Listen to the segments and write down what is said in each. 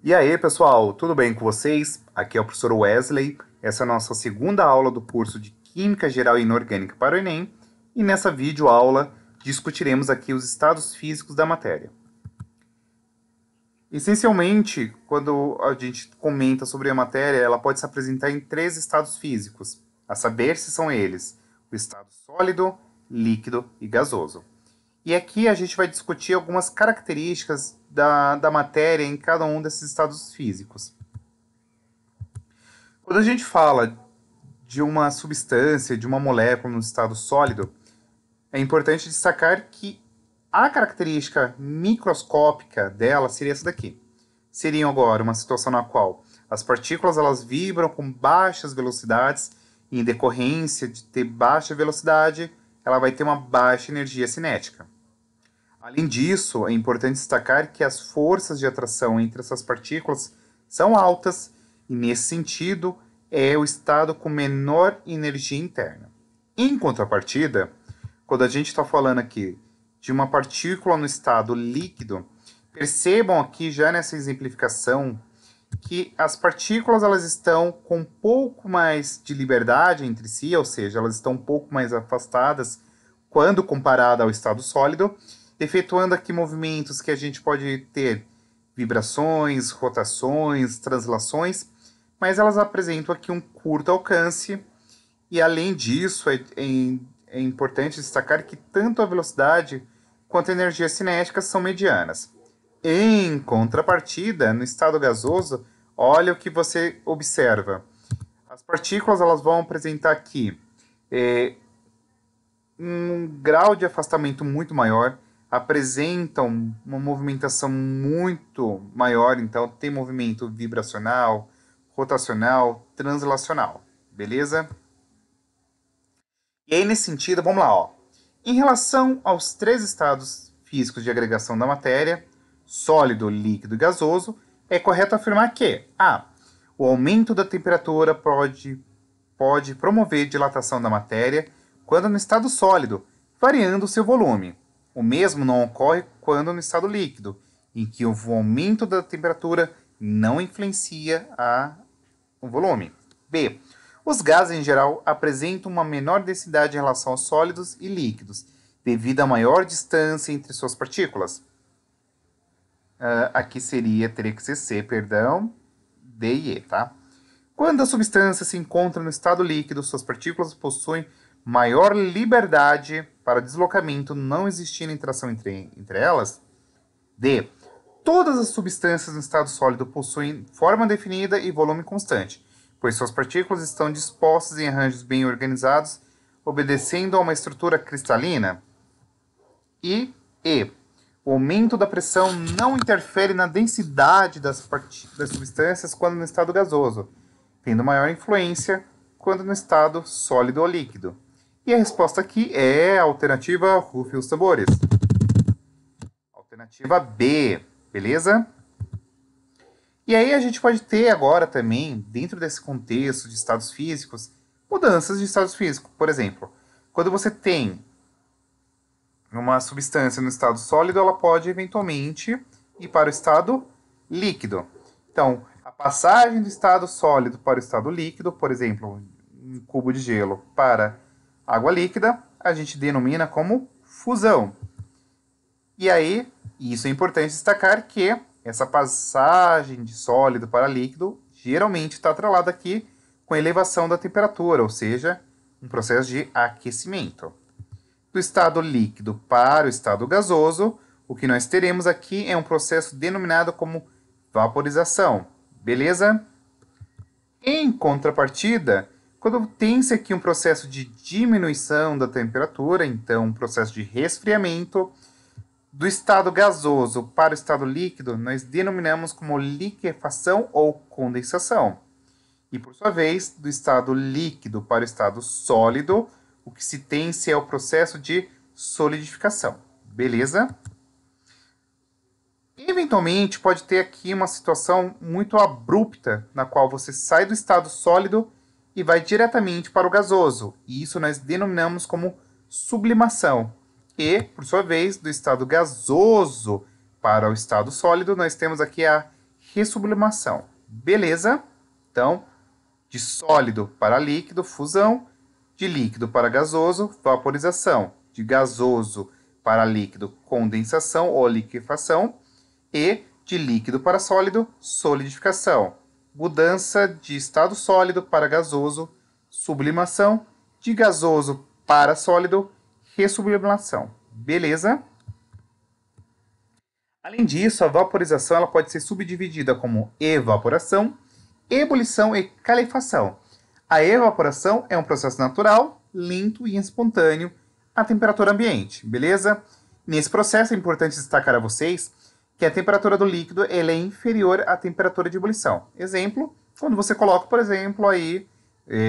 E aí, pessoal, tudo bem com vocês? Aqui é o professor Wesley. Essa é a nossa segunda aula do curso de Química Geral e Inorgânica para o Enem. E nessa videoaula discutiremos aqui os estados físicos da matéria. Essencialmente, quando a gente comenta sobre a matéria, ela pode se apresentar em três estados físicos, a saber se são eles o estado sólido, líquido e gasoso. E aqui a gente vai discutir algumas características da matéria em cada um desses estados físicos. Quando a gente fala de uma substância, de uma molécula no estado sólido, é importante destacar que a característica microscópica dela seria essa daqui. Seria agora uma situação na qual as partículas elas vibram com baixas velocidades e em decorrência de ter baixa velocidade, ela vai ter uma baixa energia cinética. Além disso, é importante destacar que as forças de atração entre essas partículas são altas e, nesse sentido, é o estado com menor energia interna. Em contrapartida, quando a gente está falando aqui de uma partícula no estado líquido, percebam aqui já nessa exemplificação que as partículas elas estão com um pouco mais de liberdade entre si, ou seja, elas estão um pouco mais afastadas quando comparada ao estado sólido, efetuando aqui movimentos que a gente pode ter vibrações, rotações, translações, mas elas apresentam aqui um curto alcance e, além disso, é importante destacar que tanto a velocidade quanto a energia cinética são medianas. Em contrapartida, no estado gasoso, olha o que você observa. As partículas elas vão apresentar aqui um grau de afastamento muito maior, apresentam uma movimentação muito maior, então tem movimento vibracional, rotacional, translacional, beleza? E aí, nesse sentido, vamos lá, ó. Em relação aos três estados físicos de agregação da matéria, sólido, líquido e gasoso, é correto afirmar que o aumento da temperatura pode promover dilatação da matéria quando no estado sólido, variando o seu volume. O mesmo não ocorre quando no estado líquido, em que o aumento da temperatura não influencia o volume. B. Os gases, em geral, apresentam uma menor densidade em relação aos sólidos e líquidos, devido à maior distância entre suas partículas. Aqui teria que ser C, perdão, D e E, tá? Quando a substância se encontra no estado líquido, suas partículas possuem maior liberdade para deslocamento, não existindo interação entre elas. D. Todas as substâncias no estado sólido possuem forma definida e volume constante, pois suas partículas estão dispostas em arranjos bem organizados, obedecendo a uma estrutura cristalina. E o aumento da pressão não interfere na densidade das substâncias quando no estado gasoso, tendo maior influência quando no estado sólido ou líquido. E a resposta aqui é a alternativa, rufem os tambores. Alternativa B, beleza? E aí a gente pode ter agora também, dentro desse contexto de estados físicos, mudanças de estados físicos. Por exemplo, quando você tem uma substância no estado sólido, ela pode eventualmente ir para o estado líquido. Então, a passagem do estado sólido para o estado líquido, por exemplo, um cubo de gelo para água líquida, a gente denomina como fusão. E aí, isso é importante destacar que essa passagem de sólido para líquido geralmente está atrelada aqui com a elevação da temperatura, ou seja, um processo de aquecimento. Do estado líquido para o estado gasoso, o que nós teremos aqui é um processo denominado como vaporização, beleza? Em contrapartida, quando tem-se aqui um processo de diminuição da temperatura, então um processo de resfriamento, do estado gasoso para o estado líquido, nós denominamos como liquefação ou condensação. E, por sua vez, do estado líquido para o estado sólido, o que se tem-se é o processo de solidificação. Beleza? Eventualmente, pode ter aqui uma situação muito abrupta, na qual você sai do estado sólido e vai diretamente para o gasoso. E isso nós denominamos como sublimação. E, por sua vez, do estado gasoso para o estado sólido, nós temos aqui a ressublimação. Beleza? Então, de sólido para líquido, fusão. De líquido para gasoso, vaporização. De gasoso para líquido, condensação ou liquefação. E de líquido para sólido, solidificação. Mudança de estado sólido para gasoso, sublimação. De gasoso para sólido, ressublimação. Beleza? Além disso, a vaporização ela pode ser subdividida como evaporação, ebulição e calefação. A evaporação é um processo natural, lento e espontâneo à temperatura ambiente, beleza? Nesse processo é importante destacar a vocês que a temperatura do líquido ela é inferior à temperatura de ebulição. Exemplo, quando você coloca, por exemplo, aí,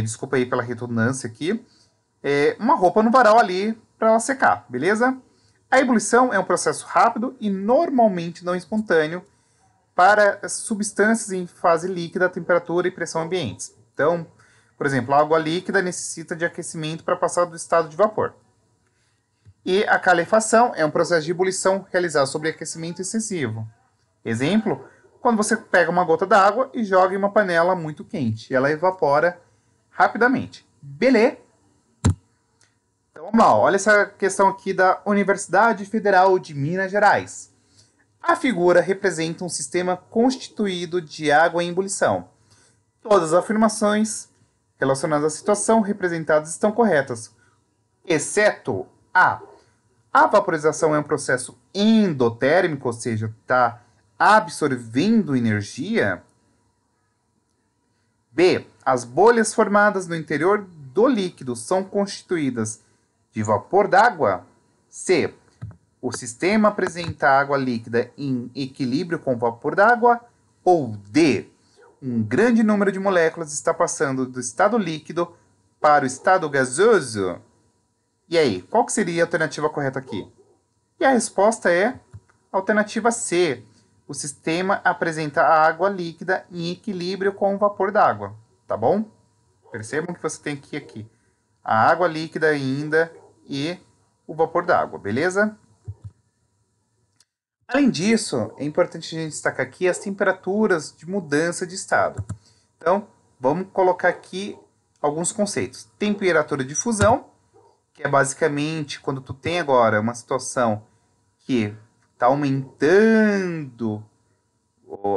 desculpa aí pela redundância aqui, uma roupa no varal ali para ela secar, beleza? A ebulição é um processo rápido e normalmente não espontâneo para substâncias em fase líquida, temperatura e pressão ambientes. Então, por exemplo, a água líquida necessita de aquecimento para passar do estado de vapor. E a calefação é um processo de ebulição realizado sob aquecimento excessivo. Exemplo, quando você pega uma gota d'água e joga em uma panela muito quente, ela evapora rapidamente. Beleza? Então vamos lá, olha essa questão aqui da Universidade Federal de Minas Gerais. A figura representa um sistema constituído de água em ebulição. Todas as afirmações relacionadas à situação representadas estão corretas, exceto A. A vaporização é um processo endotérmico, ou seja, está absorvendo energia. B. As bolhas formadas no interior do líquido são constituídas de vapor d'água. C. O sistema apresenta água líquida em equilíbrio com o vapor d'água. Ou D. Um grande número de moléculas está passando do estado líquido para o estado gasoso. E aí, qual que seria a alternativa correta aqui? E a resposta é a alternativa C. O sistema apresenta a água líquida em equilíbrio com o vapor d'água. Tá bom? Percebam que você tem aqui a água líquida ainda e o vapor d'água, beleza? Além disso, é importante a gente destacar aqui as temperaturas de mudança de estado. Então, vamos colocar aqui alguns conceitos. Temperatura de fusão, que é basicamente quando tu tem agora uma situação que está aumentando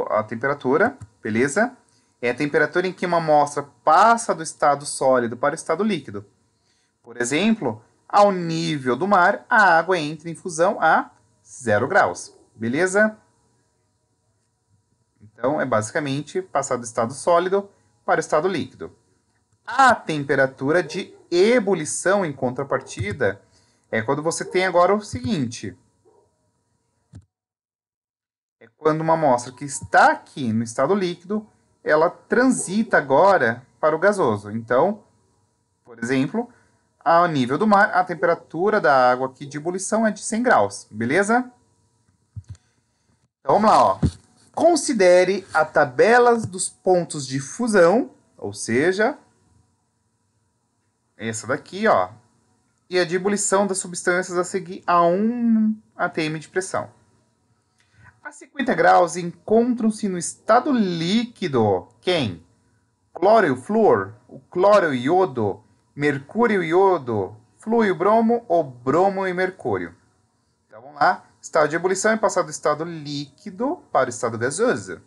a temperatura, beleza? É a temperatura em que uma amostra passa do estado sólido para o estado líquido. Por exemplo, ao nível do mar, a água entra em fusão a 0 graus. Beleza? Então, é basicamente passar do estado sólido para o estado líquido. A temperatura de ebulição, em contrapartida, é quando você tem agora o seguinte. É quando uma amostra que está aqui no estado líquido, ela transita agora para o gasoso. Então, por exemplo, ao nível do mar, a temperatura da água aqui de ebulição é de 100 graus. Beleza? Então vamos lá, ó. Considere a tabela dos pontos de fusão, ou seja, essa daqui, ó, e a de ebulição das substâncias a seguir a 1 atm de pressão. A 50 graus encontram-se no estado líquido quem? Cloro e o flúor, o cloro e o iodo, mercúrio e iodo, flúor e o bromo ou bromo e mercúrio. Então vamos lá. Estado de ebulição é passar do estado líquido para o estado gasoso.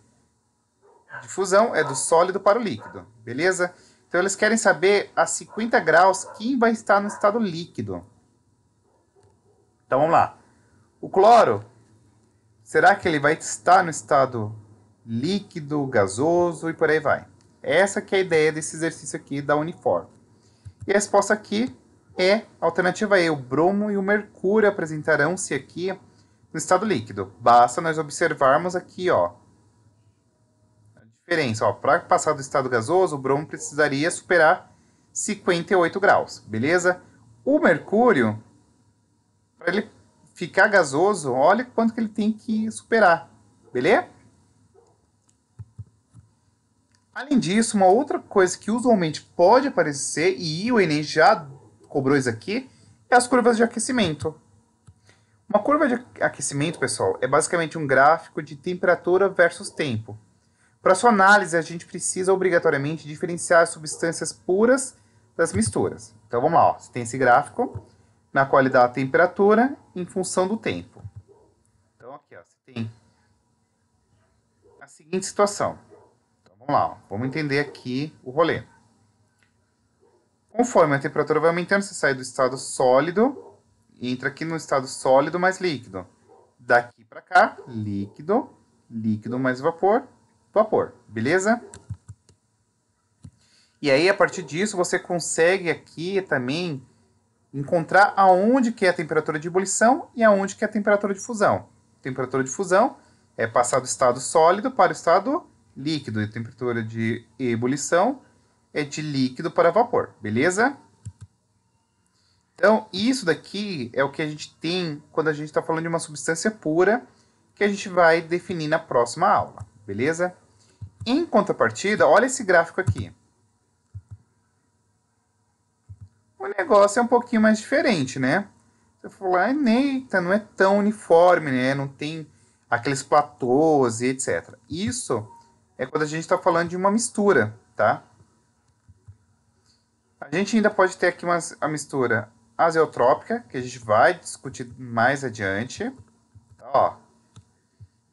De fusão é do sólido para o líquido, beleza? Então eles querem saber a 50 graus quem vai estar no estado líquido. Então vamos lá. O cloro, será que ele vai estar no estado líquido, gasoso e por aí vai? Essa que é a ideia desse exercício aqui da Unifor. E a resposta aqui é a alternativa E. O bromo e o mercúrio apresentarão-se aqui no estado líquido. Basta nós observarmos aqui, ó, a diferença. Para passar do estado gasoso, o bromo precisaria superar 58 graus, beleza? O mercúrio, para ele ficar gasoso, olha quanto que ele tem que superar, beleza? Além disso, uma outra coisa que usualmente pode aparecer, e o Enem já cobrou isso aqui, é as curvas de aquecimento. Uma curva de aquecimento, pessoal, é basicamente um gráfico de temperatura versus tempo. Para sua análise, a gente precisa obrigatoriamente diferenciar as substâncias puras das misturas. Então vamos lá, ó. Você tem esse gráfico na qual ele dá a temperatura em função do tempo. Então aqui, ó, você tem a seguinte situação. Então vamos lá, ó. Vamos entender aqui o rolê. Conforme a temperatura vai aumentando, você sai do estado sólido e entra aqui no estado sólido mais líquido. Daqui para cá, líquido, líquido mais vapor, vapor. Beleza? E aí, a partir disso, você consegue aqui também encontrar aonde que é a temperatura de ebulição e aonde que é a temperatura de fusão. Temperatura de fusão é passar do estado sólido para o estado líquido. E a temperatura de ebulição é de líquido para vapor. Beleza? Então, isso daqui é o que a gente tem quando a gente está falando de uma substância pura, que a gente vai definir na próxima aula. Beleza? Em contrapartida, olha esse gráfico aqui. O negócio é um pouquinho mais diferente, né? Você falar, eita, não é tão uniforme, né? Não tem aqueles platôs e etc. Isso é quando a gente está falando de uma mistura, tá? A gente ainda pode ter aqui a mistura azeotrópica, que a gente vai discutir mais adiante. Ó.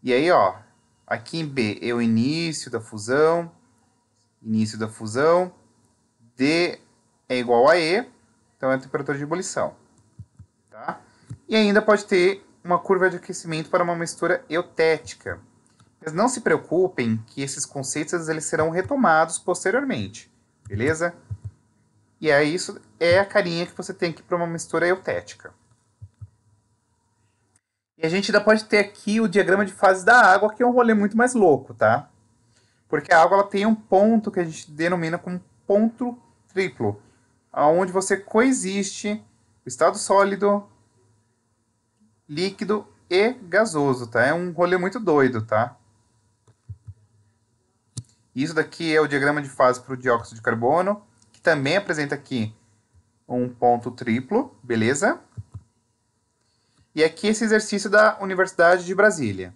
E aí, ó, aqui em B é o início da fusão. Início da fusão. D é igual a E. Então é a temperatura de ebulição. Tá? E ainda pode ter uma curva de aquecimento para uma mistura eutética. Mas não se preocupem que esses conceitos eles serão retomados posteriormente. Beleza? E aí isso é a carinha que você tem aqui para uma mistura eutética. E a gente ainda pode ter aqui o diagrama de fases da água, que é um rolê muito mais louco, tá? Porque a água ela tem um ponto que a gente denomina como ponto triplo, onde você coexiste o estado sólido, líquido e gasoso, tá? É um rolê muito doido, tá? Isso daqui é o diagrama de fase para o dióxido de carbono, que também apresenta aqui um ponto triplo, beleza? E aqui esse exercício da Universidade de Brasília.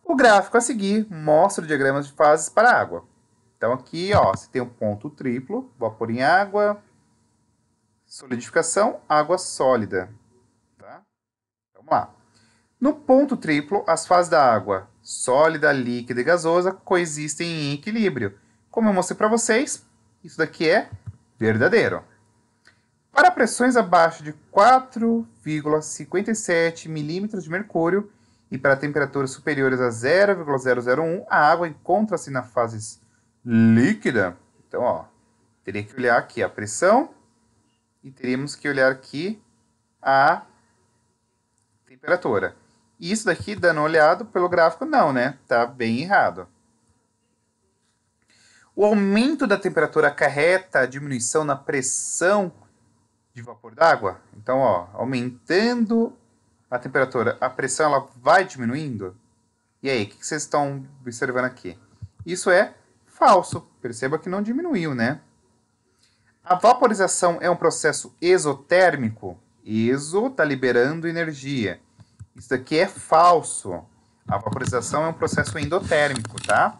O gráfico a seguir mostra o diagrama de fases para a água. Então aqui, ó, você tem um ponto triplo, vapor em água, solidificação, água sólida. Tá? Vamos lá. No ponto triplo, as fases da água sólida, líquida e gasosa coexistem em equilíbrio. Como eu mostrei para vocês, isso daqui é verdadeiro. Para pressões abaixo de 4,57 milímetros de mercúrio e para temperaturas superiores a 0,001, a água encontra-se na fase líquida. Então, ó, teria que olhar aqui a pressão e teríamos que olhar aqui a temperatura. Isso daqui, dando uma olhada pelo gráfico, não, né? Tá bem errado. O aumento da temperatura acarreta a diminuição na pressão de vapor d'água. Então, ó, aumentando a temperatura, a pressão ela vai diminuindo. E aí, o que vocês estão observando aqui? Isso é falso. Perceba que não diminuiu, né? A vaporização é um processo exotérmico. Exo está liberando energia. Isso daqui é falso. A vaporização é um processo endotérmico, tá?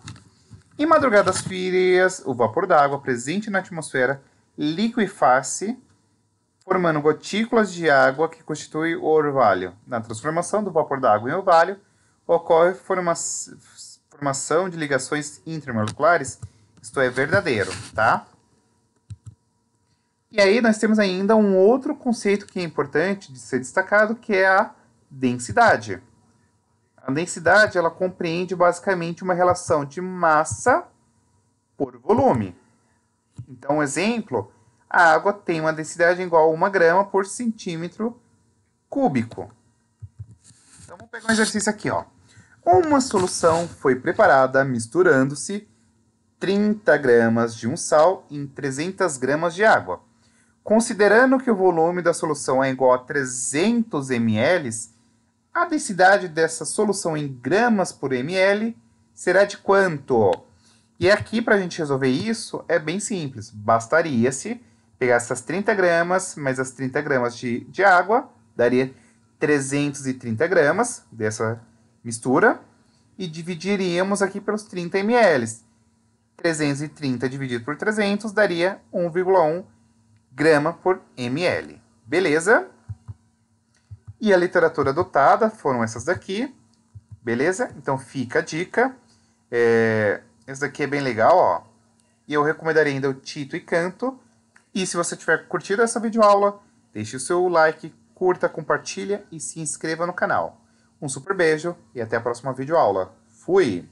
Em madrugadas frias, o vapor d'água presente na atmosfera liquefaz-se, formando gotículas de água que constituem o orvalho. Na transformação do vapor d'água em orvalho, ocorre formação de ligações intermoleculares. Isto é verdadeiro, tá? E aí nós temos ainda um outro conceito que é importante de ser destacado, que é a densidade. A densidade, ela compreende basicamente uma relação de massa por volume. Então, um exemplo, a água tem uma densidade igual a 1 grama por centímetro cúbico. Então, vamos pegar um exercício aqui, ó. Uma solução foi preparada misturando-se 30 gramas de um sal em 300 gramas de água. Considerando que o volume da solução é igual a 300 ml, a densidade dessa solução em gramas por ml será de quanto? E aqui, para a gente resolver isso, é bem simples. Bastaria-se pegar essas 30 gramas mais as 30 gramas de água, daria 330 gramas dessa mistura. e dividiríamos aqui pelos 30 ml. 330 dividido por 300 daria 1,1 grama por ml. Beleza? E a literatura adotada foram essas daqui. Beleza? Então fica a dica. Esse daqui é bem legal, ó. E eu recomendaria ainda o Tito e Canto. E se você tiver curtido essa videoaula, deixe o seu like, curta, compartilha e se inscreva no canal. Um super beijo e até a próxima videoaula. Fui!